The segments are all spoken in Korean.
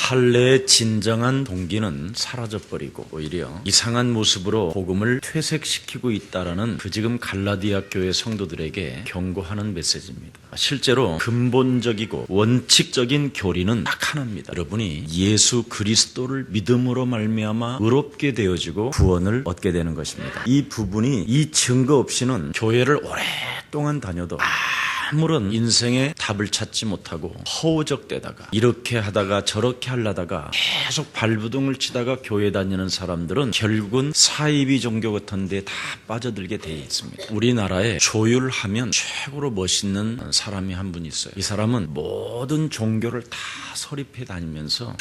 할례의 진정한 동기는 사라져버리고 오히려 이상한 모습으로 복음을 퇴색시키고 있다라는 그 지금 갈라디아 교회 성도들에게 경고하는 메시지입니다. 실제로 근본적이고 원칙적인 교리는 딱 하나입니다. 여러분이 예수 그리스도를 믿음으로 말미암아 의롭게 되어지고 구원을 얻게 되는 것입니다. 이 부분이 이 증거 없이는 교회를 오랫동안 다녀도 아무런 인생의 답을 찾지 못하고 허우적대다가 이렇게 하다가 저렇게 하려다가 계속 발부둥을 치다가 교회 다니는 사람들은 결국은 사이비 종교 같은 데 다 빠져들게 돼 있습니다. 우리나라에 조율하면 최고로 멋있는 사람이 한 분 있어요. 이 사람은 모든 종교를 다 설립해 다니면서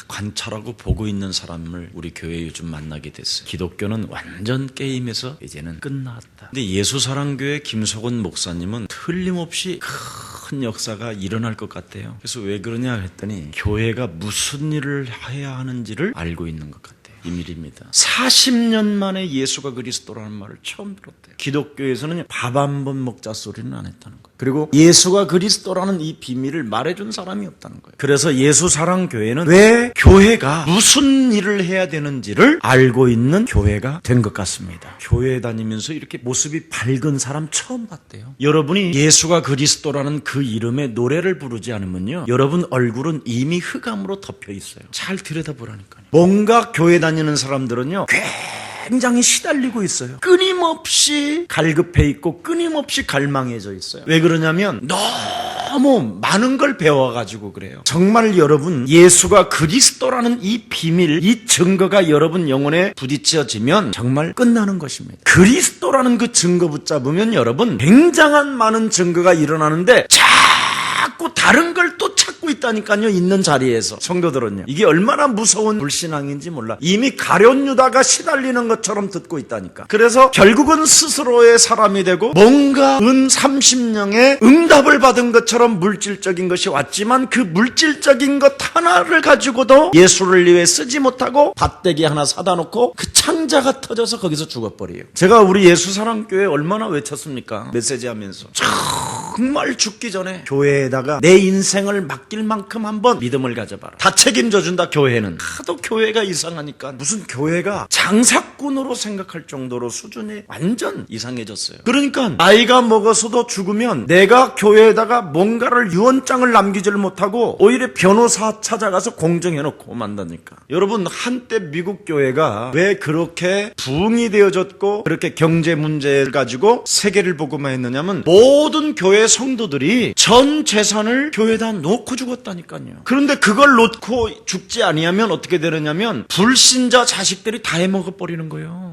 관찰하고 보고 있는 사람을 우리 교회에 요즘 만나게 됐어요. 기독교는 완전 게임에서 이제는 끝났다. 근데 예수사랑교회 김석원 목사님은 틀림없이 큰 역사가 일어날 것 같아요. 그래서 왜 그러냐 했더니 교회가 무슨 일을 해야 하는지를 알고 있는 것 같아요. 비밀입니다. 40년 만에 예수가 그리스도라는 말을 처음 들었대요. 기독교에서는 밥 한 번 먹자 소리는 안 했다는 거예요. 그리고 예수가 그리스도라는 이 비밀을 말해준 사람이 없다는 거예요. 그래서 예수사랑교회는 왜 교회가 무슨 일을 해야 되는지를 알고 있는 교회가 된 것 같습니다. 교회 다니면서 이렇게 모습이 밝은 사람 처음 봤대요. 여러분이 예수가 그리스도라는 그 이름의 노래를 부르지 않으면요, 여러분 얼굴은 이미 흑암으로 덮여 있어요. 잘 들여다보라니까요. 뭔가 교회 다니는 사람들은요, 굉장히 시달리고 있어요. 끊임없이 갈급해 있고 끊임없이 갈망해져 있어요. 왜 그러냐면 너무 많은 걸 배워가지고 그래요. 정말 여러분 예수가 그리스도라는 이 비밀, 이 증거가 여러분 영혼에 부딪혀지면 정말 끝나는 것입니다. 그리스도라는 그 증거 붙잡으면 여러분 굉장한 많은 증거가 일어나는데 자꾸 다른 걸 또 찾고 있다니까요. 있는 자리에서. 성도들은요, 이게 얼마나 무서운 불신앙인지 몰라. 이미 가룟 유다가 시달리는 것처럼 듣고 있다니까. 그래서 결국은 스스로의 사람이 되고 뭔가 은 30령의 응답을 받은 것처럼 물질적인 것이 왔지만 그 물질적인 것 하나를 가지고도 예수를 위해 쓰지 못하고 밭대기 하나 사다 놓고 그 창자가 터져서 거기서 죽어버려요. 제가 우리 예수사랑교회 얼마나 외쳤습니까? 메시지 하면서 정말 죽기 전에 교회에다가 내 인생을 맡길 만큼 한번 믿음을 가져봐라. 다 책임져 준다. 교회는 하도 교회가 이상하니까 무슨 교회가 장사꾼으로 생각할 정도로 수준이 완전 이상해졌어요. 그러니까 나이가 먹어서도 죽으면 내가 교회에다가 뭔가를 유언장을 남기지를 못하고 오히려 변호사 찾아가서 공정해놓고 만다니까. 여러분 한때 미국 교회가 왜 그렇게 부흥이 되어졌고 그렇게 경제 문제를 가지고 세계를 보고만 했느냐면 모든 교회 성도들이 전 재산을 교회에다 놓고 죽었다니까요. 그런데 그걸 놓고 죽지 아니하면 어떻게 되느냐면 불신자 자식들이 다 해먹어버리는 거예요.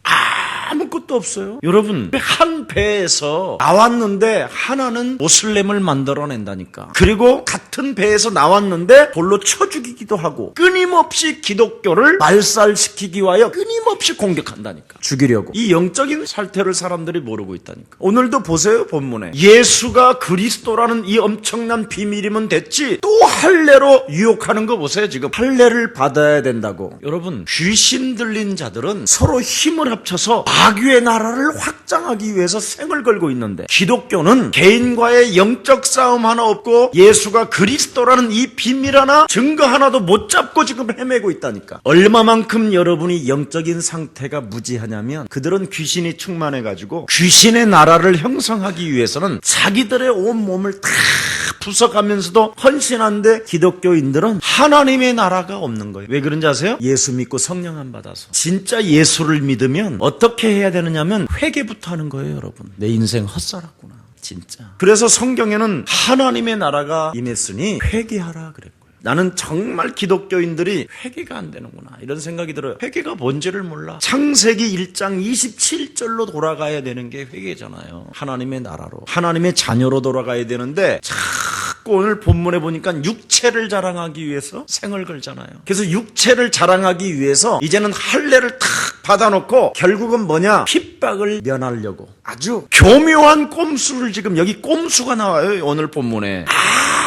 아무것도 없어요. 여러분 한 배에서 나왔는데 하나는 모슬렘을 만들어낸다니까. 그리고 같은 배에서 나왔는데 돌로 쳐 죽이기도 하고 끊임없이 기독교를 말살시키기 위하여 끊임없이 공격한다니까. 죽이려고. 이 영적인 살태를 사람들이 모르고 있다니까. 오늘도 보세요. 본문에 예수가 그리스도라는 이 엄청난 비밀이면 됐지 또 할례로 유혹하는 거 보세요. 지금 할례를 받아야 된다고. 여러분 귀신 들린 자들은 서로 힘을 합쳐서 마귀의 나라를 확장하기 위해서 생을 걸고 있는데 기독교는 개인과의 영적 싸움 하나 없고 예수가 그리스도라는 이 비밀 하나 증거 하나도 못 잡고 지금 헤매고 있다니까. 얼마만큼 여러분이 영적인 상태가 무지하냐면 그들은 귀신이 충만해가지고 귀신의 나라를 형성하기 위해서는 자기들의 온 몸을 다 부숴가면서도 헌신한데 기독교인들은 하나님의 나라가 없는 거예요. 왜 그런지 아세요? 예수 믿고 성령 안 받아서. 진짜 예수를 믿으면 어떻게 해야 되느냐면 회개부터 하는 거예요. 여러분 내 인생 헛살았구나 진짜. 그래서 성경에는 하나님의 나라가 임했으니 회개하라 그랬고요. 나는 정말 기독교인들이 회개가 안 되는구나 이런 생각이 들어요. 회개가 뭔지를 몰라. 창세기 1장 27절로 돌아가야 되는 게 회개잖아요. 하나님의 나라로 하나님의 자녀로 돌아가야 되는데 자꾸 오늘 본문에 보니까 육체를 자랑하기 위해서 생을 걸잖아요. 그래서 육체를 자랑하기 위해서 이제는 할례를 탁 받아놓고 결국은 뭐냐, 핍박을 면하려고 아주 교묘한 꼼수를, 지금 여기 꼼수가 나와요. 오늘 본문에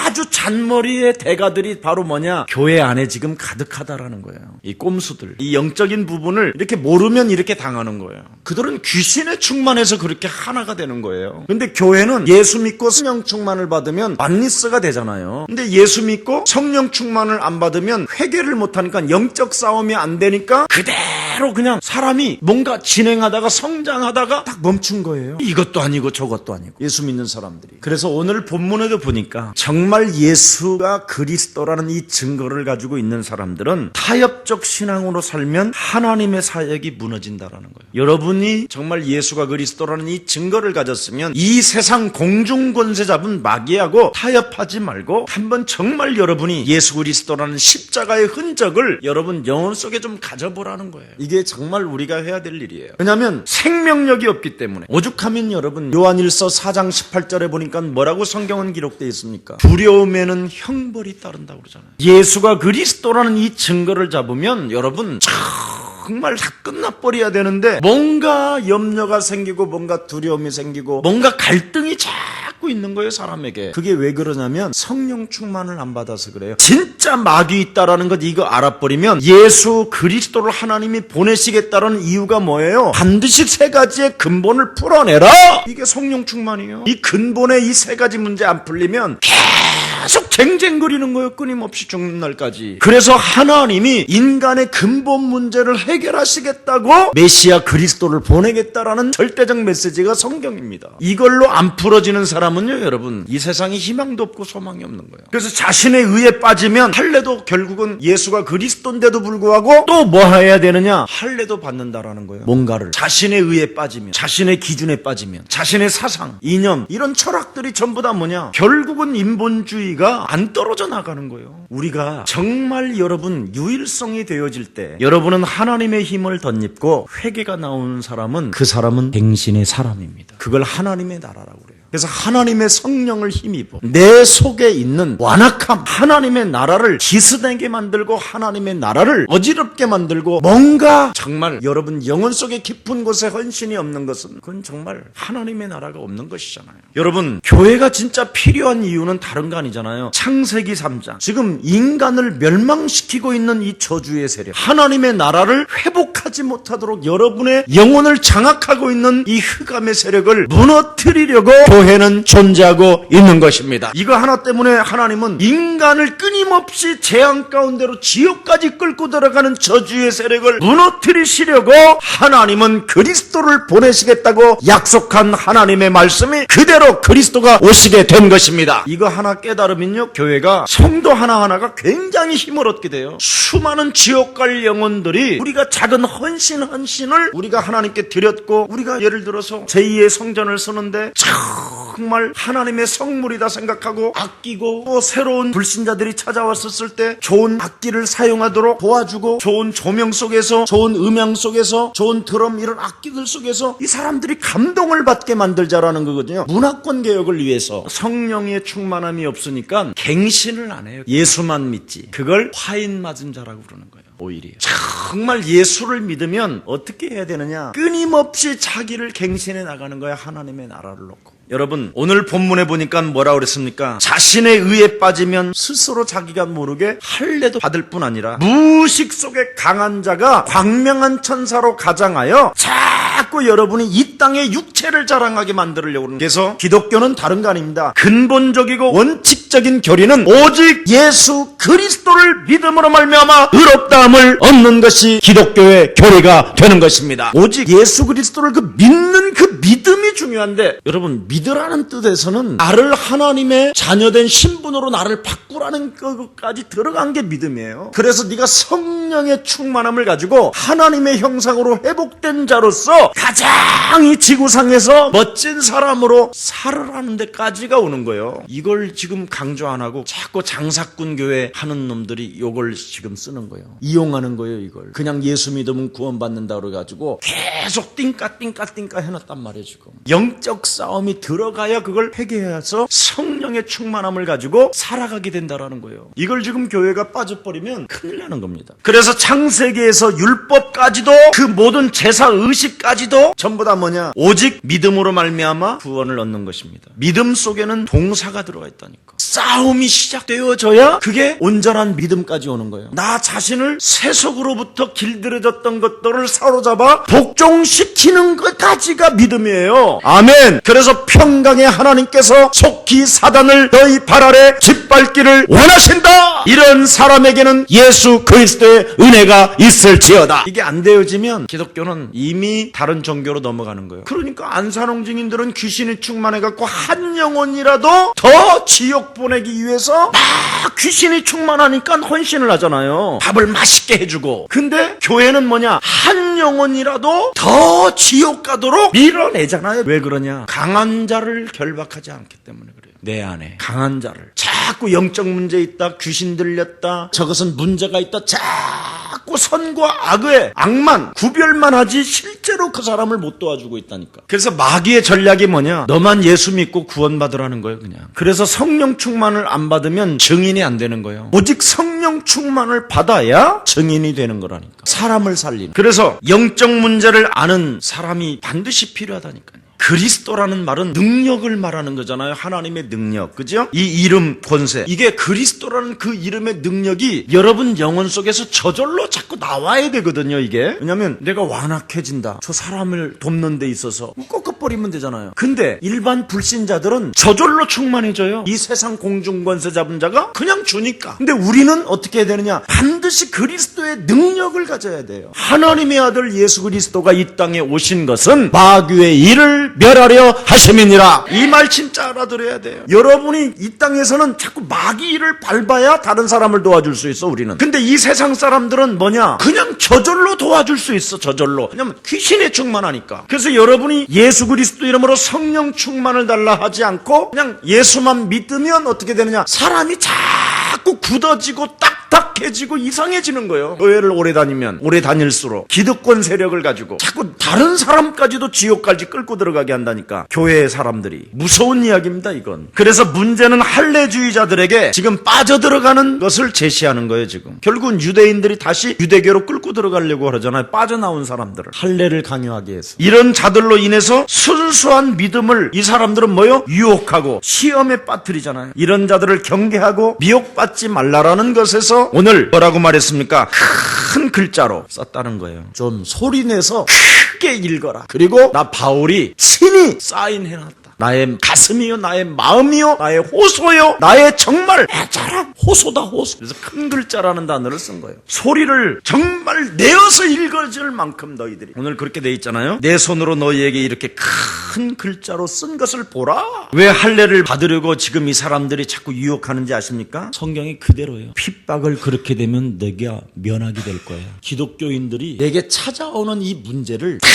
아주 잔머리의 대가들이 바로 뭐냐? 교회 안에 지금 가득하다라는 거예요. 이 꼼수들, 이 영적인 부분을 이렇게 모르면 이렇게 당하는 거예요. 그들은 귀신에 충만해서 그렇게 하나가 되는 거예요. 근데 교회는 예수 믿고 성령 충만을 받으면 만리스가 되잖아요. 근데 예수 믿고 성령 충만을 안 받으면 회개를 못하니까 영적 싸움이 안 되니까 그대로 그냥 사람이 뭔가 진행하다가 성장하다가 딱 멈춘 거예요. 이것도 아니고 저것도 아니고 예수 믿는 사람들이. 그래서 오늘 본문에도 보니까 정말 예수가 그리스도라는 이 증거를 가지고 있는 사람들은 타협적 신앙으로 살면 하나님의 사역이 무너진다라는 거예요. 여러분이 정말 예수가 그리스도라는 이 증거를 가졌으면 이 세상 공중권세 잡은 마귀하고 타협하지 말고 한번 정말 여러분이 예수 그리스도라는 십자가의 흔적을 여러분 영혼 속에 좀 가져보라는 거예요. 이게 정말 우리가 해야 될 일이에요. 왜냐하면 생명력이 없기 때문에. 오죽하면 여러분 요한일서 4장 18절에 보니까 뭐라고 성경은 기록되어 있습니까? 두려움에는 형벌이 따른다고 그러잖아요. 예수가 그리스도라는 이 증거를 잡으면 여러분 정말 다 끝나버려야 되는데 뭔가 염려가 생기고 뭔가 두려움이 생기고 뭔가 갈등이 자꾸 있는 거예요, 사람에게. 그게 왜 그러냐면 성령 충만을 안 받아서 그래요. 진짜 마귀 있다라는 것 이거 알아버리면 예수 그리스도를 하나님이 보내시겠다는 이유가 뭐예요? 반드시 세 가지의 근본을 풀어내라. 이게 성령 충만이에요. 이 근본의 이 세 가지 문제 안 풀리면 계속 쟁쟁거리는 거예요. 끊임없이 죽는 날까지. 그래서 하나님이 인간의 근본 문제를 해결하시겠다고 메시아 그리스도를 보내겠다라는 절대적 메시지가 성경입니다. 이걸로 안 풀어지는 사람은요, 여러분, 이 세상에 희망도 없고 소망이 없는 거예요. 그래서 자신의 의에 빠지면 할례도 결국은 예수가 그리스도인데도 불구하고 또 뭐 해야 되느냐? 할례도 받는다라는 거예요. 뭔가를. 자신의 의에 빠지면, 자신의 기준에 빠지면, 자신의 사상, 이념, 이런 철학들이 전부 다 뭐냐? 결국은 인본주의가 안 떨어져 나가는 거예요. 우리가 정말 여러분 유일성이 되어질 때 여러분은 하나님의 힘을 덧입고 회개가 나오는 사람은 그 사람은 당신의 사람입니다. 그걸 하나님의 나라라고 그래요. 그래서 하나님의 성령을 힘입어 내 속에 있는 완악함, 하나님의 나라를 기스되게 만들고 하나님의 나라를 어지럽게 만들고 뭔가 정말 여러분 영혼 속에 깊은 곳에 헌신이 없는 것은 그건 정말 하나님의 나라가 없는 것이잖아요. 여러분 교회가 진짜 필요한 이유는 다른 거 아니잖아요. 창세기 3장 지금 인간을 멸망시키고 있는 이 저주의 세력, 하나님의 나라를 회복하지 못하도록 여러분의 영혼을 장악하고 있는 이 흑암의 세력을 무너뜨리려고 교회는 존재하고 있는 것입니다. 이거 하나 때문에 하나님은 인간을 끊임없이 재앙 가운데로 지옥까지 끌고 들어가는 저주의 세력을 무너뜨리시려고 하나님은 그리스도를 보내시겠다고 약속한 하나님의 말씀이 그대로 그리스도가 오시게 된 것입니다. 이거 하나 깨달으면요, 교회가 성도 하나하나가 굉장히 힘을 얻게 돼요. 수많은 지옥 갈 영혼들이 우리가 작은 헌신을 우리가 하나님께 드렸고, 우리가 예를 들어서 제2의 성전을 쓰는데 정말 하나님의 성물이다 생각하고 아끼고, 또 새로운 불신자들이 찾아왔었을 때 좋은 악기를 사용하도록 도와주고, 좋은 조명 속에서, 좋은 음향 속에서, 좋은 드럼 이런 악기들 속에서 이 사람들이 감동을 받게 만들자라는 거거든요. 문화권 개혁을 위해서. 성령의 충만함이 없으니까 갱신을 안 해요. 예수만 믿지. 그걸 화인 맞은 자라고 그러는 거예요. 오히려 정말 예수를 믿으면 어떻게 해야 되느냐? 끊임없이 자기를 갱신해 나가는 거야. 하나님의 나라를 놓고. 여러분 오늘 본문에 보니까 뭐라 그랬습니까? 자신의 의에 빠지면 스스로 자기가 모르게 할례도 받을 뿐 아니라 무식 속에 강한 자가 광명한 천사로 가장하여 자꾸 여러분이 이 땅의 육체를 자랑하게 만들려고 하는. 그래서 기독교는 다른 거 아닙니다. 근본적이고 원칙적인 교리는 오직 예수 그리스도를 믿음으로 말미암아 의롭다함을 얻는 것이 기독교의 교리가 되는 것입니다. 오직 예수 그리스도를 믿는 그 믿음이 중요한데, 여러분 믿으라는 뜻에서는 나를 하나님의 자녀된 신분으로 나를 바꾸라는 것까지 들어간 게 믿음이에요. 그래서 네가 성령의 충만함을 가지고 하나님의 형상으로 회복된 자로서 가장 이 지구상에서 멋진 사람으로 살아라는 데까지가 오는 거예요. 이걸 지금 강조 안 하고 자꾸 장사꾼 교회 하는 놈들이 이걸 지금 쓰는 거예요. 이용하는 거예요. 이걸 그냥 예수 믿으면 구원받는다 그래가지고 계속 띵까 해놨단 말이에요. 지금 영적 싸움이 들어가야 그걸 회개해서 성령의 충만함을 가지고 살아가게 된다라는 거예요. 이걸 지금 교회가 빠져버리면 큰일 나는 겁니다. 그래서 창세기에서 율법까지도 그 모든 제사 의식까지도 전부 다 뭐냐? 오직 믿음으로 말미암아 구원을 얻는 것입니다. 믿음 속에는 동사가 들어가 있다니까. 싸움이 시작되어져야 그게 온전한 믿음까지 오는 거예요. 나 자신을 세속으로부터 길들여졌던 것들을 사로잡아 복종시키는 것까지가 믿음이에요. 아멘. 그래서 평강의 하나님께서 속히 사단을 너희 발 아래 짓밟기를 원하신다. 이런 사람에게는 예수 그리스도의 은혜가 있을지어다. 이게 안 되어지면 기독교는 이미 다른 종교로 넘어가는 거예요. 그러니까 안산홍 증인들은 귀신이 충만해갖고 한 영혼이라도 더 지옥 보내기 위해서 막 귀신이 충만하니까 헌신을 하잖아요. 밥을 맛있게 해주고. 근데 교회는 뭐냐? 한 영혼이라도 더 지옥 가도록 밀어내잖아요. 왜 그러냐? 강한 자를 결박하지 않기 때문에 그래요. 내 안에 강한 자를 자꾸 영적 문제 있다, 귀신 들렸다, 저것은 문제가 있다, 자꾸 선과 악의 악만 구별만 하지 실제로 그 사람을 못 도와주고 있다니까. 그래서 마귀의 전략이 뭐냐? 너만 예수 믿고 구원받으라는 거예요, 그냥. 그래서 성령 충만을 안 받으면 증인이 안 되는 거예요. 오직 성령 충만을 받아야 증인이 되는 거라니까. 사람을 살리는. 그래서 영적 문제를 아는 사람이 반드시 필요하다니까요. 그리스도라는 말은 능력을 말하는 거잖아요. 하나님의 능력. 그죠? 이 이름 권세. 이게 그리스도라는 그 이름의 능력이 여러분 영혼 속에서 저절로 자꾸 나와야 되거든요, 이게. 왜냐면 내가 완악해진다. 저 사람을 돕는 데 있어서 꺾어버리면 되잖아요. 근데 일반 불신자들은 저절로 충만해져요. 이 세상 공중권세 잡은 자가 그냥 주니까. 근데 우리는 어떻게 해야 되느냐? 반드시 그리스도의 능력을 가져야 돼요. 하나님의 아들 예수 그리스도가 이 땅에 오신 것은 마귀의 일을 멸하려 하심이니라. 이 말 진짜 알아들어야 돼요. 여러분이 이 땅에서는 자꾸 마귀 일을 밟아야 다른 사람을 도와줄 수 있어, 우리는. 근데 이 세상 사람들은 뭐냐? 그냥 저절로 도와줄 수 있어, 저절로. 왜냐면 귀신에 충만하니까. 그래서 여러분이 예수 그리스도 이름으로 성령 충만을 달라 하지 않고 그냥 예수만 믿으면 어떻게 되느냐? 사람이 자꾸 굳어지고 딱딱해지고 이상해지는 거예요. 교회를 오래 다니면 오래 다닐수록 기득권 세력을 가지고 자꾸 다른 사람까지도 지옥까지 끌고 들어가게 한다니까. 교회의 사람들이. 무서운 이야기입니다, 이건. 그래서 문제는 할례주의자들에게 지금 빠져들어가는 것을 제시하는 거예요, 지금. 결국은 유대인들이 다시 유대교로 끌고 들어가려고 그러잖아요. 빠져나온 사람들을. 할례를 강요하기 위해서. 이런 자들로 인해서 순수한 믿음을 이 사람들은 뭐요? 유혹하고 시험에 빠뜨리잖아요. 이런 자들을 경계하고 미혹받지 말라라는 것에서 오늘 뭐라고 말했습니까? 큰 글자로 썼다는 거예요. 좀 소리내서 크게 읽어라. 그리고 나 바울이 친히 사인해놨다. 나의 가슴이요, 나의 마음이요, 나의 호소요, 나의 정말 애절한 호소다, 호소. 그래서 큰 글자라는 단어를 쓴 거예요. 소리를 정말 내어서 읽어줄 만큼 너희들이. 오늘 그렇게 돼 있잖아요. 내 손으로 너희에게 이렇게 큰 글자로 쓴 것을 보라. 왜 할례를 받으려고 지금 이 사람들이 자꾸 유혹하는지 아십니까? 성경이 그대로예요. 핍박을 그렇게 되면 내가 면하게 될 거예요. 기독교인들이 내게 찾아오는 이 문제를 탁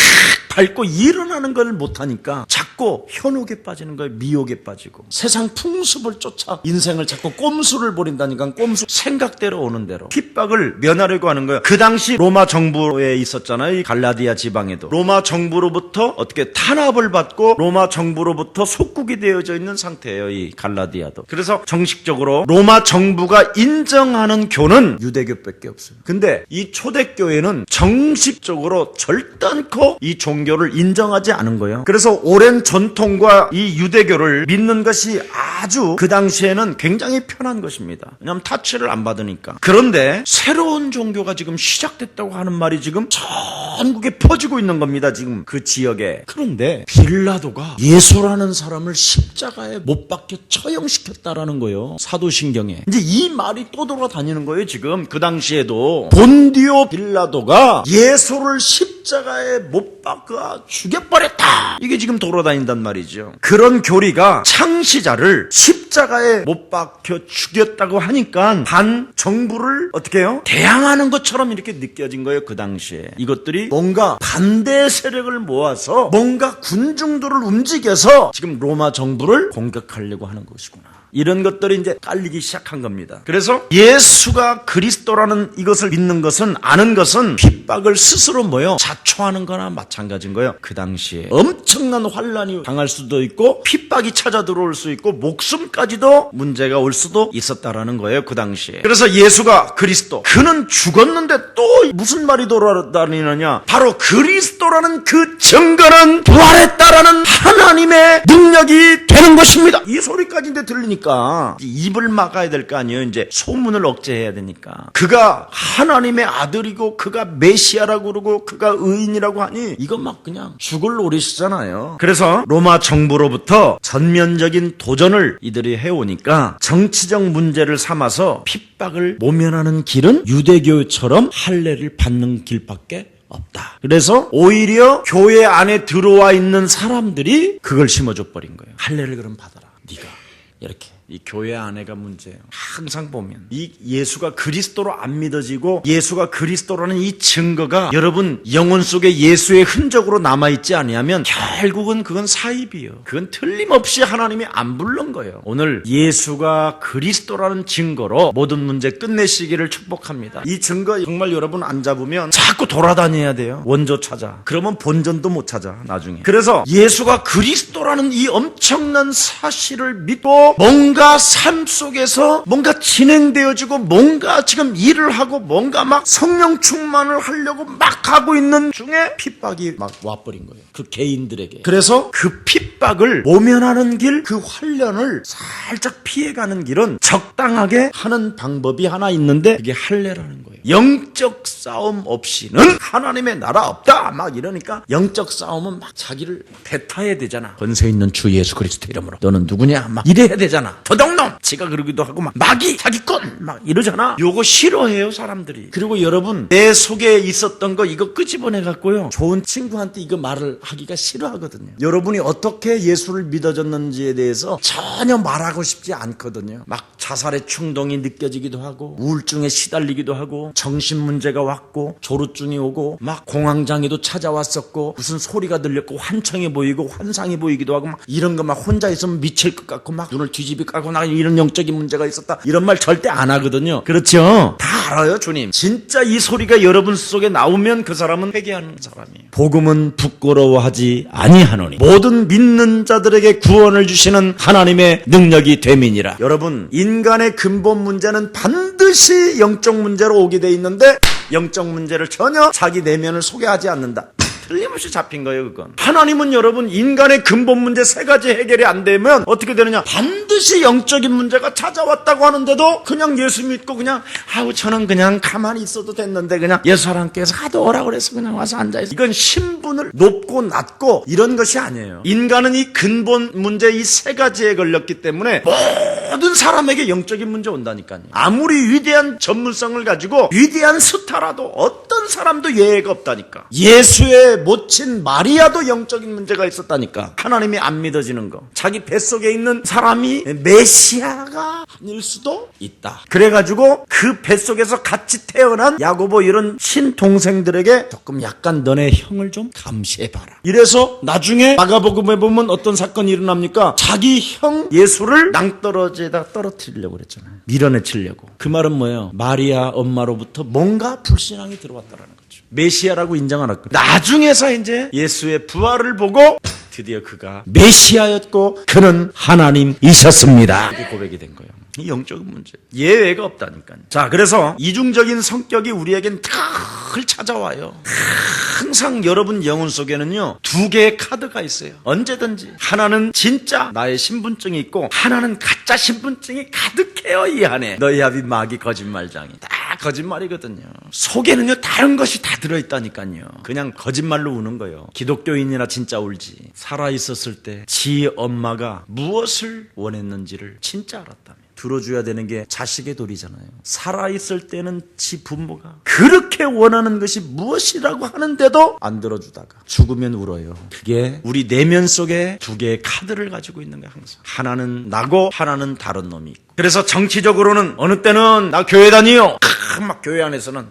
밟고 일어나는 걸 못하니까 자꾸 현혹에 빠지는 거예요. 미혹에 빠지고 세상 풍습을 쫓아 인생을 자꾸 꼼수를 부린다니까. 꼼수, 생각대로 오는 대로 핍박을 면하려고 하는 거예요. 그 당시 로마 정부에 있었잖아요. 이 갈라디아 지방에도 로마 정부로부터 어떻게 탄압을 받고 로마 정부로부터 속국이 되어져 있는 상태예요, 이 갈라디아도. 그래서 정식적으로 로마 정부가 인정하는 교는 유대교밖에 없어요. 근데 이 초대교회는 정식적으로 절단코 이 종교를 인정하지 않은 거예요. 그래서 오랜 전통과 이 유대교를 믿는 것이 아주 그 당시에는 굉장히 편한 것입니다. 왜냐하면 타치를 안 받으니까. 그런데 새로운 종교가 지금 시작됐다고 하는 말이 지금 전국에 퍼지고 있는 겁니다, 지금 그 지역에. 그런데 빌라도가 예수라는 사람을 십자가에 못 박혀 처형시켰다라는 거예요. 사도신경에. 이제 이 말이 또 돌아다니는 거예요, 지금. 그 당시에도 본디오 빌라도가 예수를 십자가에 못 박아 죽여버렸다. 이게 지금 돌아다닌단 말이죠. 그런 교리가 창시자를 십자가에 못 박혀 죽였다고 하니까 반 정부를 어떻게 해요? 대항하는 것처럼 이렇게 느껴진 거예요. 그 당시에 이것들이 뭔가 반대 세력을 모아서 뭔가 군중들을 움직여서 지금 로마 정부를 공격하려고 하는 것이구나. 이런 것들이 이제 깔리기 시작한 겁니다. 그래서 예수가 그리스도라는 이것을 믿는 것은, 아는 것은 핍박을 스스로 자초하는 거나 마찬가지인 거예요. 그 당시에 엄청난 환란이 당할 수도 있고 핍박이 찾아 들어올 수 있고 목숨까지도 문제가 올 수도 있었다라는 거예요. 그 당시에. 그래서 예수가 그리스도, 그는 죽었는데 또 무슨 말이 돌아다니느냐, 바로 그리스도라는 그 증거는 부활했다라는 하나님의 능력이 되는 것입니다. 이 소리까지 이제 들리니까 입을 막아야 될 거 아니에요. 이제 소문을 억제해야 되니까. 그가 하나님의 아들이고 그가 메시아라고 그러고 그가 의인이라고 하니 이거 막 그냥 죽을 노릇이잖아요. 그래서 로마 정부로부터 전면적인 도전을 이들이 해오니까 정치적 문제를 삼아서 핍박을 모면하는 길은 유대교처럼 할례를 받는 길밖에 없다. 그래서 오히려 교회 안에 들어와 있는 사람들이 그걸 심어줘 버린 거예요. 할례를 그럼 받아라. 네가 이렇게. 이 교회 안에가 문제예요. 항상 보면 이 예수가 그리스도로 안 믿어지고 예수가 그리스도라는 이 증거가 여러분 영혼 속에 예수의 흔적으로 남아있지 아니하면 결국은 그건 사입이에요. 그건 틀림없이 하나님이 안 부른 거예요. 오늘 예수가 그리스도라는 증거로 모든 문제 끝내시기를 축복합니다. 이 증거 정말 여러분 안 잡으면 자꾸 돌아다녀야 돼요. 원조 찾아. 그러면 본전도 못 찾아 나중에. 그래서 예수가 그리스도라는 이 엄청난 사실을 믿고 뭔가 삶 속에서 뭔가 진행되어지고 뭔가 지금 일을 하고 뭔가 막 성령 충만을 하려고 막 하고 있는 중에 핍박이 막 와버린 거예요. 그 개인들에게. 그래서 그 핍박을 모면하는 길, 그 환련을 살짝 피해가는 길은 적당하게 하는 방법이 하나 있는데 그게 할례라는 거예요. 영적 싸움 없이는 하나님의 나라 없다 막 이러니까 영적 싸움은 막 자기를 배타해야 되잖아. 권세 있는 주 예수 그리스도 이름으로 너는 누구냐 막 이래야 되잖아. 도둑놈! 지가 그러기도 하고 막 마귀! 자기건! 막 이러잖아. 요거 싫어해요 사람들이. 그리고 여러분 내 속에 있었던 거 이거 끄집어내 갖고요 좋은 친구한테 이거 말을 하기가 싫어하거든요. 여러분이 어떻게 예수를 믿어졌는지에 대해서 전혀 말하고 싶지 않거든요. 막 자살의 충동이 느껴지기도 하고 우울증에 시달리기도 하고 정신 문제가 왔고 조루증이 오고 막 공황장애도 찾아왔었고 무슨 소리가 들렸고 환청이 보이고 환상이 보이기도 하고 막 이런 거 막 혼자 있으면 미칠 것 같고 막 눈을 뒤집이 까고 나 이런 영적인 문제가 있었다 이런 말 절대 안 하거든요. 그렇죠? 다 알아요 주님. 진짜 이 소리가 여러분 속에 나오면 그 사람은 회개하는 사람이에요. 복음은 부끄러워하지 아니하노니 모든 믿는 자들에게 구원을 주시는 하나님의 능력이 됨이니라. 여러분 인간의 근본 문제는 반드시 영적 문제로 오게 돼 있는데 영적 문제를 전혀 자기 내면을 소개하지 않는다. 틀림없이 잡힌 거예요 그건. 하나님은 여러분 인간의 근본 문제 세 가지 해결이 안 되면 어떻게 되느냐, 반드시 영적인 문제가 찾아왔다고 하는데도 그냥 예수 믿고 그냥 아우 저는 그냥 가만히 있어도 됐는데 그냥 예수 하나님께서 하도 오라고 그래서 그냥 와서 앉아있어. 이건 신분을 높고 낮고 이런 것이 아니에요. 인간은 이 근본 문제 이 세 가지에 걸렸기 때문에 모든 사람에게 영적인 문제 온다니까요. 아무리 위대한 전문성을 가지고 위대한 스타라도 어떤 사람도 예외가 없다니까. 예수의 모친 마리아도 영적인 문제가 있었다니까. 하나님이 안 믿어지는 거. 자기 뱃속에 있는 사람이 메시아가 아닐 수도 있다. 그래가지고 그 뱃속에서 같이 태어난 야고보 이런 친동생들에게 조금 약간 너네 형을 좀 감시해봐라. 이래서 나중에 마가복음에 보면 어떤 사건이 일어납니까? 자기 형 예수를 낭떠러지에다 떨어뜨리려고 그랬잖아요. 밀어내치려고. 그 말은 뭐예요? 마리아 엄마로부터 뭔가 불신앙이 들어왔다라는 거죠. 메시아라고 인정 안 했고 나중에서 이제 예수의 부활을 보고 드디어 그가 메시아였고 그는 하나님이셨습니다. 이렇게 고백이 된 거예요. 이 영적인 문제. 예외가 없다니까요. 자, 그래서 이중적인 성격이 우리에겐 늘 찾아와요. 항상 여러분 영혼 속에는요, 두 개의 카드가 있어요. 언제든지. 하나는 진짜 나의 신분증이 있고, 하나는 가짜 신분증이 가득해요, 이 안에. 너희 아비 마귀 거짓말장이. 다 거짓말이거든요. 속에는요, 다른 것이 다 들어있다니까요. 그냥 거짓말로 우는 거예요. 기독교인이나 진짜 울지. 살아있었을 때 지 엄마가 무엇을 원했는지를 진짜 알았다며. 들어줘야 되는 게 자식의 도리잖아요. 살아있을 때는 지 부모가 그렇게 원하는 것이 무엇이라고 하는데도 안 들어주다가 죽으면 울어요. 그게 우리 내면 속에 두 개의 카드를 가지고 있는 거야. 항상 하나는 나고 하나는 다른 놈이 있고. 그래서 정치적으로는 어느 때는 나 교회 다니요 막 교회 안에서는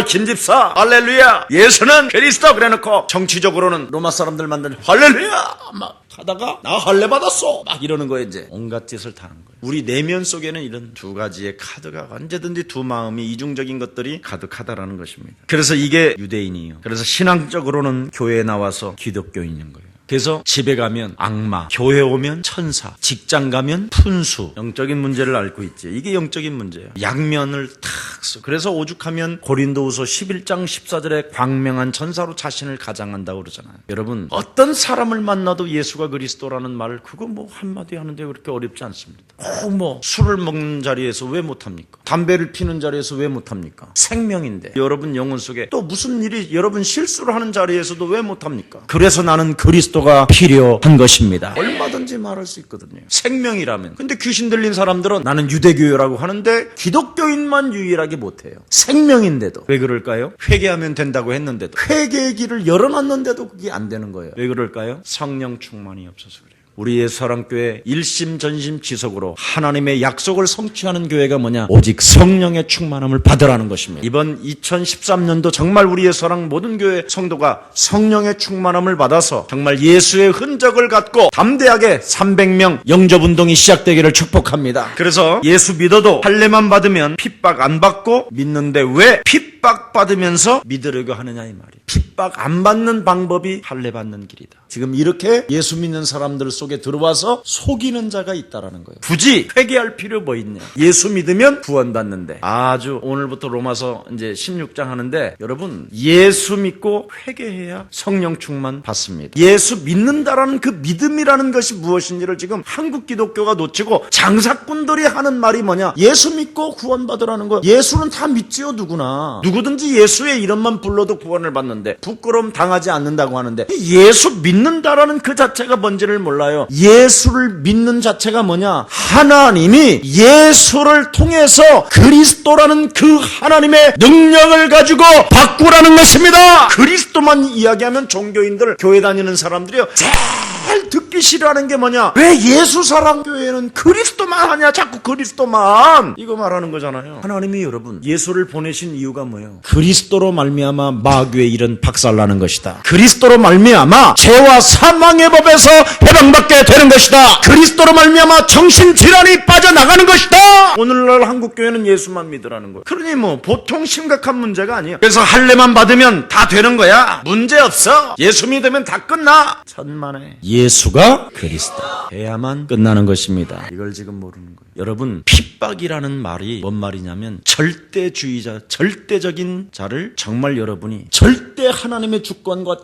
김집사 할렐루야 예수는 그리스도 그래놓고 정치적으로는 로마 사람들 만든 할렐루야 막 하다가 나 할례 받았어 막 이러는 거예요. 이제 온갖 짓을 다 하는 거예요. 우리 내면 속에는 이런 두 가지의 카드가 언제든지 두 마음이 이중적인 것들이 가득하다라는 것입니다. 그래서 이게 유대인이에요. 그래서 신앙적으로는 교회에 나와서 기독교인인 거예요. 그래서 집에 가면 악마, 교회 오면 천사, 직장 가면 푼수. 영적인 문제를 앓고 있지. 이게 영적인 문제예요. 양면을 탁 써. 그래서 오죽하면 고린도후서 11장 14절에 광명한 천사로 자신을 가장한다고 그러잖아요. 여러분 어떤 사람을 만나도 예수가 그리스도라는 말을 그거 뭐 한마디 하는데 그렇게 어렵지 않습니다. 꼭 술을 먹는 자리에서 왜 못합니까? 담배를 피는 자리에서 왜 못합니까? 생명인데 여러분 영혼 속에 또 무슨 일이 여러분 실수를 하는 자리에서도 왜 못합니까? 그래서 나는 그리스도가 필요한 것입니다. 얼마든지 말할 수 있거든요. 생명이라면. 근데 귀신 들린 사람들은 나는 유대교라고 하는데 기독교인만 유일하게 못해요. 생명인데도. 왜 그럴까요? 회개하면 된다고 했는데도 회개의 길을 열어놨는데도 그게 안 되는 거예요. 왜 그럴까요? 성령 충만이 없어서 그래요. 우리의 사랑교회 일심전심지속으로 하나님의 약속을 성취하는 교회가 뭐냐? 오직 성령의 충만함을 받으라는 것입니다. 이번 2013년도 정말 우리의 사랑 모든 교회 성도가 성령의 충만함을 받아서 정말 예수의 흔적을 갖고 담대하게 300명 영접운동이 시작되기를 축복합니다. 그래서 예수 믿어도 할례만 받으면 핍박 안 받고 믿는데 왜 핍박받으면서 믿으려고 하느냐 이 말이에요. 핍박 안 받는 방법이 할례 받는 길이다. 지금 이렇게 예수 믿는 사람들 속에 들어와서 속이는 자가 있다라는 거예요. 굳이 회개할 필요 뭐 있냐? 예수 믿으면 구원받는데 아주 오늘부터 로마서 이제 16장 하는데 여러분 예수 믿고 회개해야 성령 충만 받습니다. 예수 믿는다라는 그 믿음이라는 것이 무엇인지를 지금 한국 기독교가 놓치고 장사꾼들이 하는 말이 뭐냐? 예수 믿고 구원받으라는 거예요. 예수는 다 믿지요 누구나. 누구든지 예수의 이름만 불러도 구원을 받는데 부끄러움 당하지 않는다고 하는데 예수 믿는다라는 그 자체가 뭔지를 몰라요. 예수를 믿는 자체가 뭐냐? 하나님이 예수를 통해서 그리스도라는 그 하나님의 능력을 가지고 바꾸라는 것입니다. 그리스도만 이야기하면 종교인들 교회 다니는 사람들이요 제일 듣기 싫어하는 게 뭐냐? 왜 예수 사랑교회는 그리스도만 하냐? 자꾸 그리스도만 이거 말하는 거잖아요. 하나님이 여러분 예수를 보내신 이유가 뭐예요? 그리스도로 말미암아 마귀의 일은 박살나는 것이다. 그리스도로 말미암아 죄와 사망의 법에서 해방받게 되는 것이다. 그리스도로 말미암아 정신질환이 빠져나가는 것이다. 오늘날 한국교회는 예수만 믿으라는 거예요. 그러니 뭐 보통 심각한 문제가 아니에요. 그래서 할례만 받으면 다 되는 거야. 문제없어. 예수 믿으면 다 끝나. 천만에 예수가 그리스도 해야만 끝나는 것입니다. 이걸 지금 모르는 거예요. 여러분 핍박이라는 말이 뭔 말이냐면 절대주의자, 절대적인 자를 정말 여러분이 절대 하나님의 주권과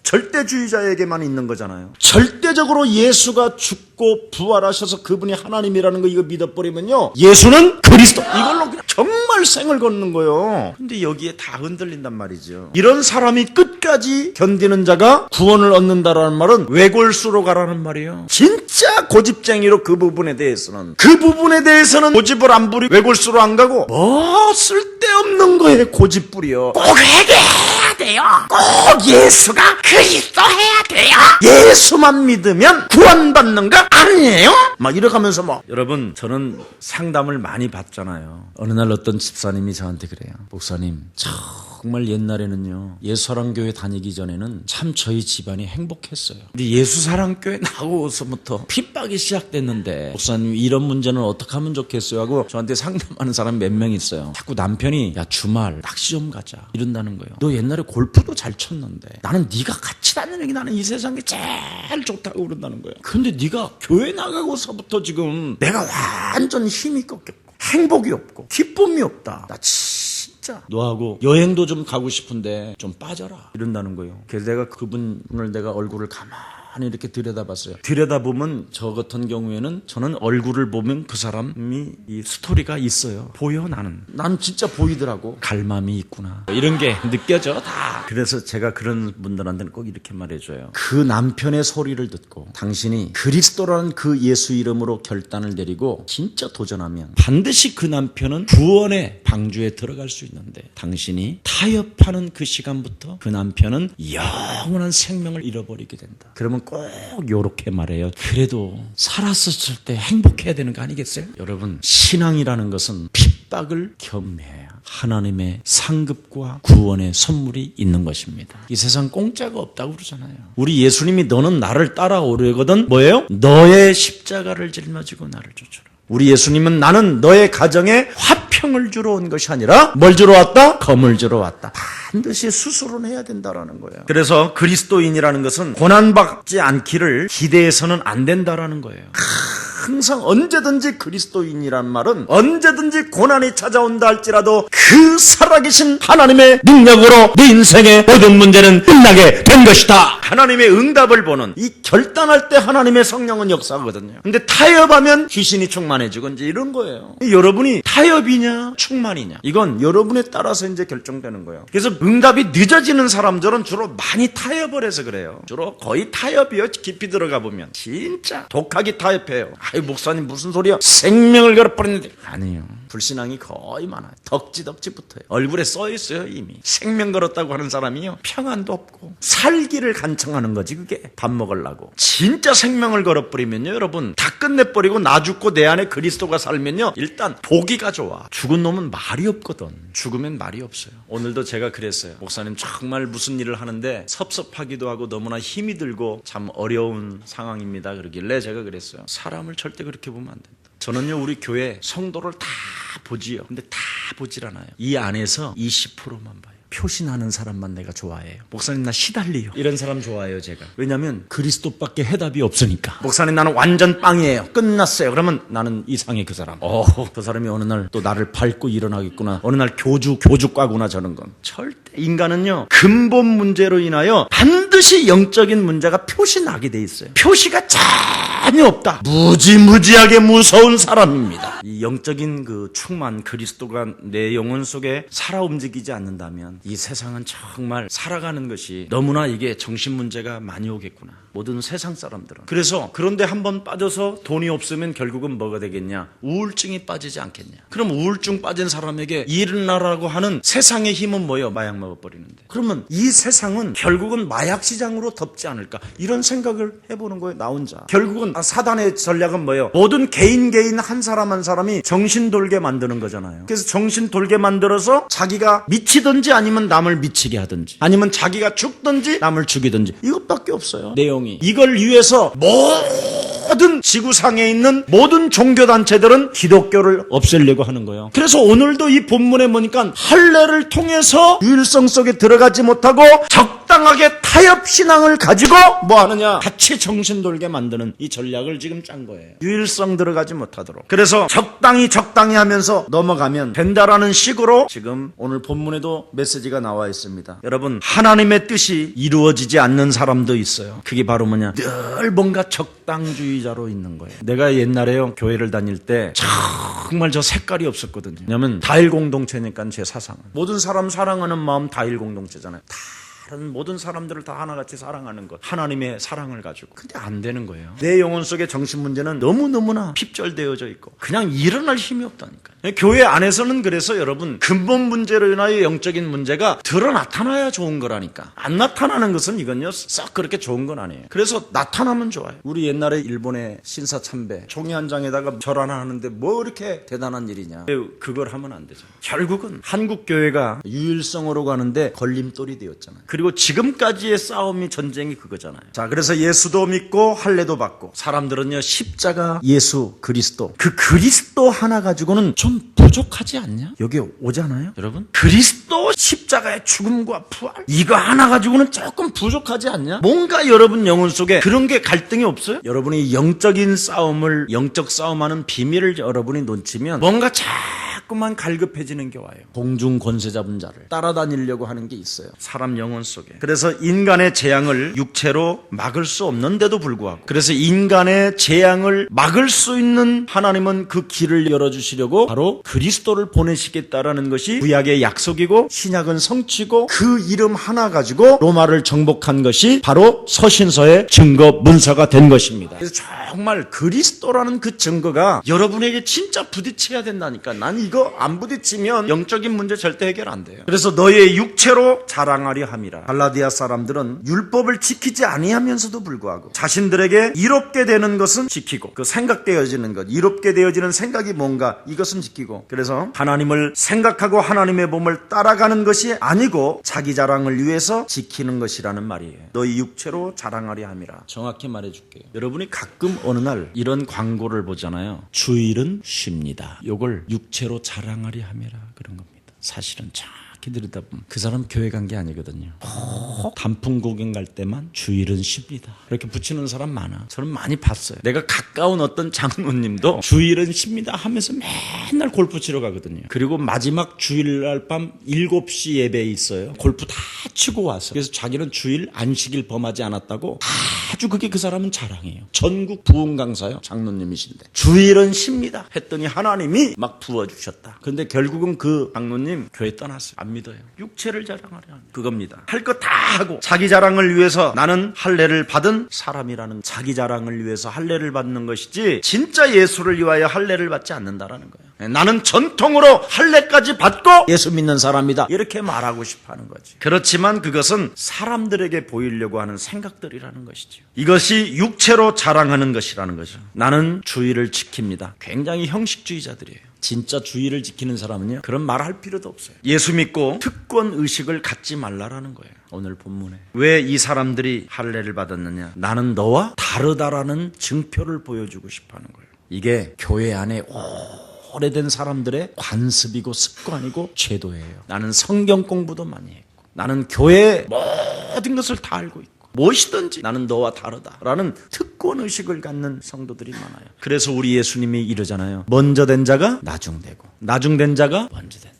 절대주의자에게만 있는 거잖아요. 절대적으로 예수가 죽고 부활하셔서 그분이 하나님이라는 거 이거 믿어버리면요 예수는 그리스도 이걸로 그냥 정말 생을 걷는 거예요. 근데 여기에 다 흔들린단 말이죠. 이런 사람이 끝까지 견디는 자가 구원을 얻는다라는 말은 외골수로 가라는 말이에요. 진짜 고집쟁이로 그 부분에 대해서는 고집을 안 부리고 외골수로 안 가고 뭐 쓸데없는 거에 고집 부려. 꼭 회개해야 돼요. 꼭 예수가 그리스도 해야 돼요. 예수만 믿으면 구원받는 거 아니에요? 막 이러가면서 뭐 여러분 저는 상담을 많이 받잖아요. 어느 날 어떤 집사님이 저한테 그래요. 목사님 정말 옛날에는요 예수사랑교회 다니기 전에는 참 저희 집안이 행복했어요. 근데 예수사랑교회 나오고서부터 핍박이 시작됐는데 목사님 이런 문제는 어떻게 하면 좋겠어요 하고 저한테 상담하는 사람 몇 명 있어요. 자꾸 남편이 야 주말 낚시 좀 가자 이런다는 거예요. 너 옛날에 골프도 잘 쳤는데 나는 네가 같이 다니는 게 나는 이 세상에 제일 좋다고 그런다는 거예요. 근데 네가 교회 나가고서부터 지금 내가 완전 힘이 꺾였고 행복이 없고 기쁨이 없다. 나 진짜 너하고 여행도 좀 가고 싶은데 좀 빠져라 이런다는 거예요. 그래서 내가 그분을 내가 얼굴을 가만히 가만히 이렇게 들여다봤어요. 들여다보면 저 같은 경우에는 저는 얼굴을 보면 그 사람이 이 스토리가 있어요. 보여 나는. 난 진짜 보이더라고. 갈망이 있구나. 이런 게 느껴져 다. 그래서 제가 그런 분들한테는 꼭 이렇게 말해줘요. 그 남편의 소리를 듣고 당신이 그리스도라는 그 예수 이름으로 결단을 내리고 진짜 도전하면 반드시 그 남편은 구원의 방주에 들어갈 수 있는데 당신이 타협하는 그 시간부터 그 남편은 영원한 생명을 잃어버리게 된다. 그러면 꼭 요렇게 말해요. 그래도 살았었을 때 행복해야 되는 거 아니겠어요? 여러분, 신앙이라는 것은 핍박을 겸해야 하나님의 상급과 구원의 선물이 있는 것입니다. 이 세상 공짜가 없다고 그러잖아요. 우리 예수님이 너는 나를 따라오려거든 뭐예요? 너의 십자가를 짊어지고 나를 쫓으라. 우리 예수님은 나는 너의 가정에 화평을 주러 온 것이 아니라 뭘 주러 왔다? 검을 주러 왔다. 반드시 수술은 해야 된다라는 거예요. 그래서 그리스도인이라는 것은 고난받지 않기를 기대해서는 안 된다라는 거예요. 항상 언제든지 그리스도인이란 말은 언제든지 고난이 찾아온다 할지라도 그 살아계신 하나님의 능력으로 네 인생의 모든 문제는 끝나게 된 것이다. 하나님의 응답을 보는 이 결단할 때 하나님의 성령은 역사하거든요. 근데 타협하면 귀신이 충만해지고 이제 이런 거예요. 여러분이 타협이냐 충만이냐 이건 여러분에 따라서 이제 결정되는 거예요. 그래서 응답이 늦어지는 사람들은 주로 많이 타협을 해서 그래요. 주로 거의 타협이요. 깊이 들어가 보면 진짜 독하게 타협해요. 아유 목사님 무슨 소리야? 생명을 걸어버리는데 아니에요. 불신앙이 거의 많아요. 덕지덕지 붙어요. 얼굴에 써있어요. 이미 생명 걸었다고 하는 사람이요 평안도 없고 살기를 간청하는 거지. 그게 밥 먹으려고. 진짜 생명을 걸어버리면요 여러분 다 끝내버리고 나 죽고 내 안에 그리스도가 살면요 일단 보기가 좋아. 죽은 놈은 말이 없거든. 죽으면 말이 없어요. 오늘도 제가 그랬어요. 목사님 정말 무슨 일을 하는데 섭섭하기도 하고 너무나 힘이 들고 참 어려운 상황입니다. 그러길래 제가 그랬어요. 사람을 절대 그렇게 보면 안 된다. 저는요 우리 교회 성도를 다 보지요. 근데 다 보질 않아요. 이 안에서 20%만 봐요. 표시나는 사람만 내가 좋아해요. 목사님 나 시달리요. 이런 사람 좋아해요 제가. 왜냐하면 그리스도밖에 해답이 없으니까. 목사님 나는 완전 빵이에요. 끝났어요. 그러면 나는 이상해 그 사람. 그 사람이 어느 날 또 나를 밟고 일어나겠구나. 어느 날 교주과구나 저런 건. 절대 인간은요 근본 문제로 인하여 반드시 영적인 문제가 표시나게 돼 있어요. 표시가 전혀 없다. 무지무지하게 무서운 사람입니다. 이 영적인 그 충만 그리스도가 내 영혼 속에 살아 움직이지 않는다면 이 세상은 정말 살아가는 것이 너무나 이게 정신 문제가 많이 오겠구나. 모든 세상 사람들은. 그래서 그런데 한번 빠져서 돈이 없으면 결국은 뭐가 되겠냐? 우울증이 빠지지 않겠냐? 그럼 우울증 빠진 사람에게 일어나라고 하는 세상의 힘은 뭐예요? 마약 먹어버리는데. 그러면 이 세상은 결국은 마약 시장으로 덮지 않을까? 이런 생각을 해보는 거예요. 나 혼자. 결국은 사단의 전략은 뭐예요? 모든 개인 한 사람 한 사람이 정신 돌게 만드는 거잖아요. 그래서 정신 돌게 만들어서 자기가 미치든지 아니면 남을 미치게 하든지 아니면 자기가 죽든지 남을 죽이든지 이것밖에 없어요. 내용이. 이걸 위해서 모든 지구상에 있는 모든 종교단체들은 기독교를 없애려고 하는 거예요. 그래서 오늘도 이 본문에 보니까 할례를 통해서 유일성 속에 들어가지 못하고 적당하게 타협신앙을 가지고 뭐 하느냐? 같이 정신 돌게 만드는 이 전략을 지금 짠 거예요. 유일성 들어가지 못하도록. 그래서 적당히 하면서 넘어가면 된다라는 식으로 지금 오늘 본문에도 메시지가 나와 있습니다. 여러분 하나님의 뜻이 이루어지지 않는 사람도 있어요. 그게 바로 뭐냐? 늘 뭔가 적당주의자로 있는 거예요. 내가 옛날에요 교회를 다닐 때 정말 저 색깔이 없었거든요. 왜냐면 다일 공동체니까 제 사상은 모든 사람 사랑하는 마음 다일 공동체잖아요. 다른 모든 사람들을 다 하나같이 사랑하는 것. 하나님의 사랑을 가지고. 근데 안 되는 거예요. 내 영혼 속의 정신 문제는 너무너무나 핍절되어져 있고 그냥 일어날 힘이 없다니까요. 교회 안에서는 그래서 여러분 근본 문제로 인하여 영적인 문제가 드러 나타나야 좋은 거라니까. 안 나타나는 것은 이건요 썩 그렇게 좋은 건 아니에요. 그래서 나타나면 좋아요. 우리 옛날에 일본의 신사참배 종이 한 장에다가 절 하나 하는데 뭐 이렇게 대단한 일이냐. 그걸 하면 안 되죠. 결국은 한국 교회가 유일성으로 가는데 걸림돌이 되었잖아요. 그리고 지금까지의 싸움이 전쟁이 그거잖아요. 자, 그래서 예수도 믿고 할례도 받고 사람들은요 십자가 예수 그리스도 그 그리스도 하나 가지고는 좀 부족하지 않냐? 여기 오잖아요 여러분. 그리스도 십자가의 죽음과 부활 이거 하나 가지고는 조금 부족하지 않냐? 뭔가 여러분 영혼 속에 그런 게 갈등이 없어요? 여러분이 영적인 싸움을 영적 싸움하는 비밀을 여러분이 놓치면 뭔가 자꾸 자꾸만 갈급해지는 게 와요. 공중 권세 잡은 자를 따라다니려고 하는 게 있어요. 사람 영혼 속에. 그래서 인간의 재앙을 육체로 막을 수 없는데도 불구하고, 그래서 인간의 재앙을 막을 수 있는 하나님은 그 길을 열어주시려고 바로 그리스도를 보내시겠다라는 것이 구약의 약속이고, 신약은 성취고, 그 이름 하나 가지고 로마를 정복한 것이 바로 서신서의 증거 문서가 된 것입니다. 그래서 정말 그리스도라는 그 증거가 여러분에게 진짜 부딪혀야 된다니까. 난 이거 안 부딪히면 영적인 문제 절대 해결 안 돼요. 그래서 너의 육체로 자랑하려 함이라. 갈라디아 사람들은 율법을 지키지 아니하면서도 불구하고 자신들에게 이롭게 되는 것은 지키고, 그 생각되어지는 것, 이롭게 되어지는 생각이 뭔가, 이것은 지키고, 그래서 하나님을 생각하고 하나님의 몸을 따라가는 것이 아니고 자기 자랑을 위해서 지키는 것이라는 말이에요. 너희 육체로 자랑하려 함이라. 정확히 말해줄게요. 여러분이 가끔 어느 날 이런 광고를 보잖아요. 주일은 쉽니다. 이걸 육체로 자랑하려 함이라 그런 겁니다. 사실은 정확히 들여다보면 그 사람 교회 간 게 아니거든요. 단풍 구경 갈 때만 주일은 쉽니다. 이렇게 붙이는 사람 많아. 저는 많이 봤어요. 내가 가까운 어떤 장로님도 주일은 쉽니다 하면서 맨날 골프 치러 가거든요. 그리고 마지막 주일날 밤 7시 예배에 있어요. 골프 다 치고 와서. 그래서 자기는 주일 안식일 범하지 않았다고 아주 그게 그 사람은 자랑해요. 전국 부흥 강사요. 장로님이신데 주일은 쉽니다 했더니 하나님이 막 부어주셨다. 근데 결국은 그 장로님 교회 떠났어요. 안 믿어요. 육체를 자랑하려 하는 그겁니다. 할 거 다 하고 자기 자랑을 위해서 나는 할례를 받은 사람이라는, 자기 자랑을 위해서 할례를 받는 것이지 진짜 예수를 위하여 할례를 받지 않는다라는 거예요. 나는 전통으로 할례까지 받고 예수 믿는 사람이다, 이렇게 말하고 싶어하는 거지. 그렇지만 그것은 사람들에게 보이려고 하는 생각들이라는 것이죠. 이것이 육체로 자랑하는 것이라는 거죠. 나는 주의를 지킵니다. 굉장히 형식주의자들이에요. 진짜 주의를 지키는 사람은요, 그런 말 할 필요도 없어요. 예수 믿고 특권 의식을 갖지 말라라는 거예요. 오늘 본문에 왜 이 사람들이 할례를 받았느냐, 나는 너와 다르다라는 증표를 보여주고 싶어하는 거예요. 이게 교회 안에 오래된 사람들의 관습이고 습관이고 제도예요. 나는 성경 공부도 많이 했고, 나는 교회의 모든 것을 다 알고 있고, 무엇이든지 나는 너와 다르다라는 특권의식을 갖는 성도들이 많아요. 그래서 우리 예수님이 이러잖아요. 먼저 된 자가 나중되고 나중된 자가 먼저 된다.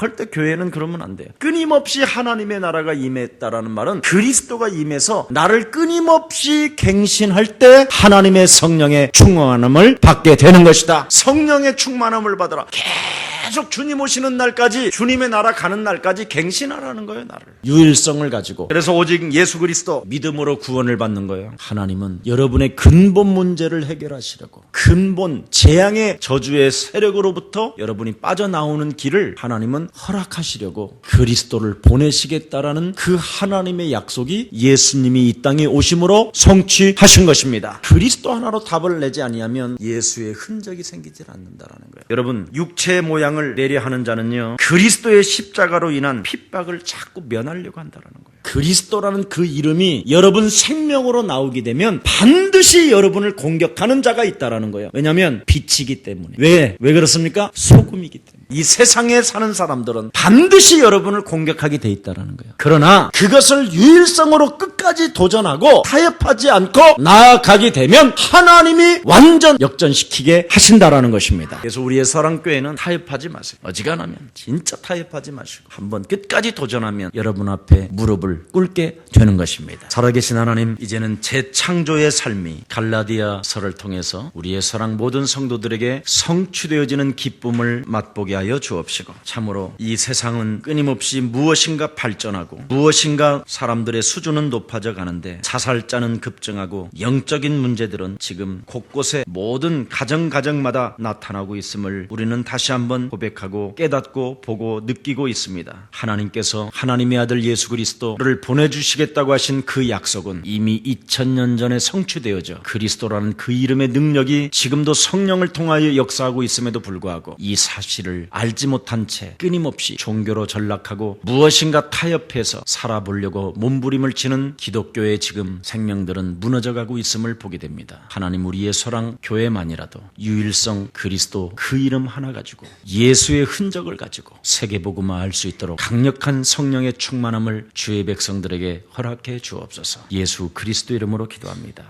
절대 교회는 그러면 안 돼요. 끊임없이 하나님의 나라가 임했다라는 말은 그리스도가 임해서 나를 끊임없이 갱신할 때 하나님의 성령의 충만함을 받게 되는 것이다. 성령의 충만함을 받아라. 계속 주님 오시는 날까지, 주님의 나라 가는 날까지 갱신하라는 거예요. 나를 유일성을 가지고. 그래서 오직 예수 그리스도 믿음으로 구원을 받는 거예요. 하나님은 여러분의 근본 문제를 해결하시려고, 근본 재앙의 저주의 세력으로부터 여러분이 빠져나오는 길을 하나님은 허락하시려고 그리스도를 보내시겠다라는 그 하나님의 약속이 예수님이 이 땅에 오심으로 성취하신 것입니다. 그리스도 하나로 답을 내지 아니하면 예수의 흔적이 생기질 않는다라는 거예요. 여러분, 육체의 모양을 내려 하는 자는요, 그리스도의 십자가로 인한 핍박을 자꾸 면하려고 한다라는 거예요. 그리스도라는 그 이름이 여러분 생명으로 나오게 되면 반드시 여러분을 공격하는 자가 있다라는 거예요. 왜냐하면 빛이기 때문에. 왜 그렇습니까? 소금이기 때문에. 이 세상에 사는 사람들은 반드시 여러분을 공격하게 돼 있다라는 거예요. 그러나 그것을 유일성으로 끝까지 도전하고 타협하지 않고 나아가게 되면 하나님이 완전 역전시키게 하신다라는 것입니다. 그래서 우리의 사랑교회는 타협하지 마세요. 어지간하면 진짜 타협하지 마시고 한번 끝까지 도전하면 여러분 앞에 무릎을 꿇게 되는 것입니다. 살아계신 하나님, 이제는 재창조의 삶이 갈라디아서를 통해서 우리의 사랑 모든 성도들에게 성취되어지는 기쁨을 맛보게 하여 주옵시고, 참으로 이 세상은 끊임없이 무엇인가 발전하고 무엇인가 사람들의 수준은 높아져 가는데 자살자는 급증하고 영적인 문제들은 지금 곳곳에 모든 가정마다 나타나고 있음을 우리는 다시 한번 고백하고 깨닫고 보고 느끼고 있습니다. 하나님께서 하나님의 아들 예수 그리스도를 보내주시겠다고 하신 그 약속은 이미 2000년 전에 성취되어져 그리스도라는 그 이름의 능력이 지금도 성령을 통하여 역사하고 있음에도 불구하고 이 사실을 알지 못한 채 끊임없이 종교로 전락하고 무엇인가 타협해서 살아보려고 몸부림을 치는 기독교의 지금 생명들은 무너져가고 있음을 보게 됩니다. 하나님, 우리의 소랑 교회만이라도 유일성 그리스도 그 이름 하나 가지고 예수의 흔적을 가지고 세계복음화할 수 있도록 강력한 성령의 충만함을 주의 백성들에게 허락해 주옵소서. 예수 그리스도 이름으로 기도합니다.